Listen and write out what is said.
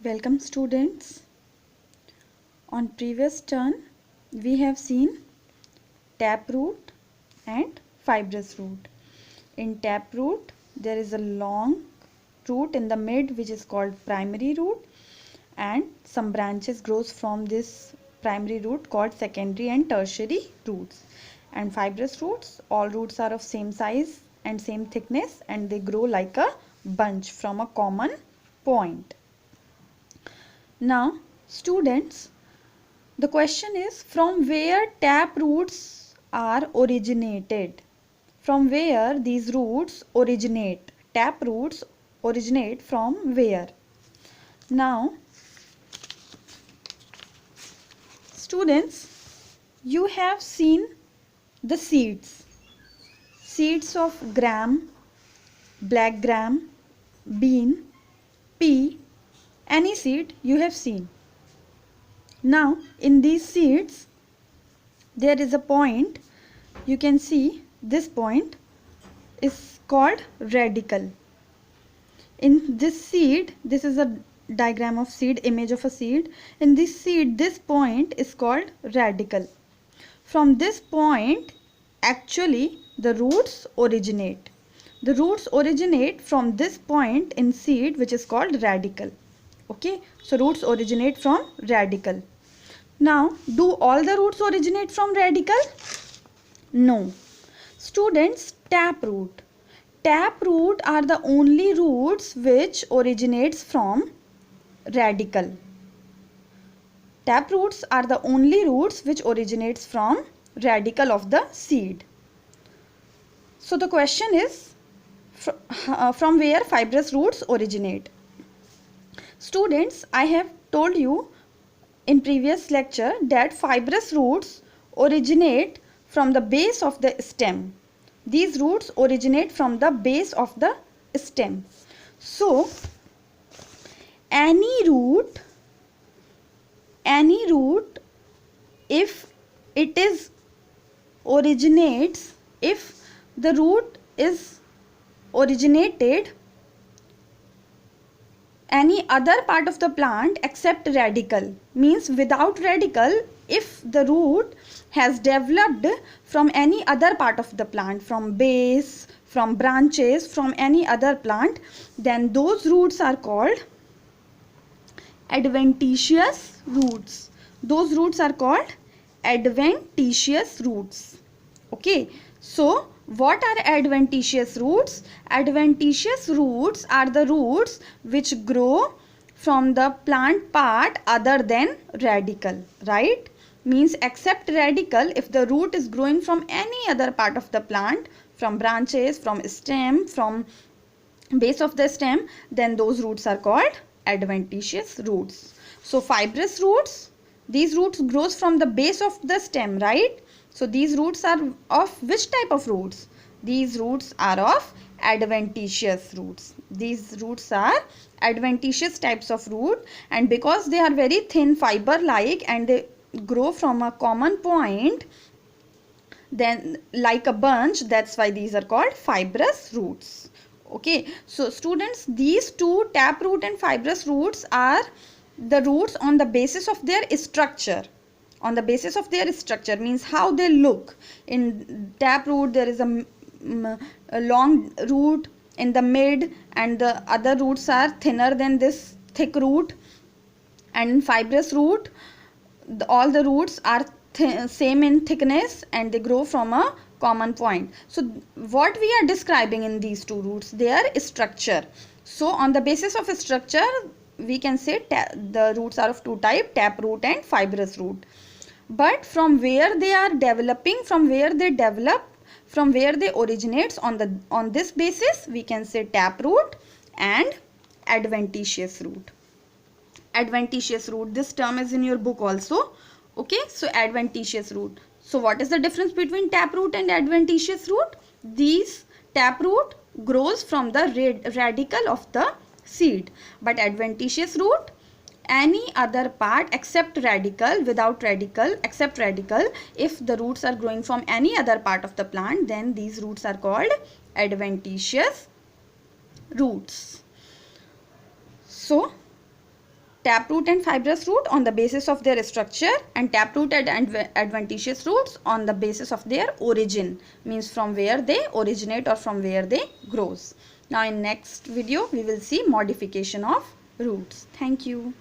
Welcome students. On previous turn we have seen taproot and fibrous root. In taproot there is a long root in the mid which is called primary root, and some branches grows from this primary root called secondary and tertiary roots. And fibrous roots, all roots are of same size and same thickness, and they grow like a bunch from a common point. Now students, the question is, from where tap roots are originated? From where these roots originate? Tap roots originate from where? Now students, you have seen the seeds of gram, black gram, bean, pea, any seed you have seen. Now in these seeds there is a point, you can see this point is called radicle. In this seed, this is a diagram of seed, image of a seed. In this seed, this point is called radicle. From this point actually the roots originate. The roots originate from this point in seed which is called radicle. Okay, so roots originate from radicle. Now, do all the roots originate from radicle? No. Students, taproot. Taproot are the only roots which originates from radicle. Taproots are the only roots which originates from radicle of the seed. So the question is, from where fibrous roots originate? Students, I have told you in previous lecture that fibrous roots originate from the base of the stem. These roots originate from the base of the stem. So any root if it is originates, if the root is originated any other part of the plant except radicle, means without radicle, if the root has developed from any other part of the plant, from base, from branches, from any other plant, then those roots are called adventitious roots. Those roots are called adventitious roots. Okay, so what are adventitious roots? Adventitious roots are the roots which grow from the plant part other than radicle, right? Means except radicle, if the root is growing from any other part of the plant, from branches, from stem, from base of the stem, then those roots are called adventitious roots. So fibrous roots, these roots grows from the base of the stem, right? So these roots are of which type of roots? These roots are of adventitious roots. These roots are adventitious types of root, and because they are very thin fiber like and they grow from a common point, then like a bunch, that's why these are called fibrous roots. Okay, so students, these two, taproot and fibrous roots, are the roots on the basis of their structure. On the basis of their structure means how they look. In taproot there is a long root in the mid, and the other roots are thinner than this thick root. And in fibrous root, all the roots are same in thickness and they grow from a common point. So what we are describing in these two roots, their structure. So on the basis of structure we can say the roots are of two types, taproot and fibrous root. But from where they are developing, from where they develop, from where they originates, on this basis we can say taproot and adventitious root. Adventitious root, this term is in your book also. Okay, so adventitious root. So what is the difference between taproot and adventitious root? These taproot grows from the radicle of the seed, but adventitious root, any other part except radicle, without radicle, except radicle, if the roots are growing from any other part of the plant, then these roots are called adventitious roots. So taproot and fibrous root on the basis of their structure, and taproot and adventitious roots on the basis of their origin, means from where they originate or from where they grows. Now in next video we will see modification of roots. Thank you.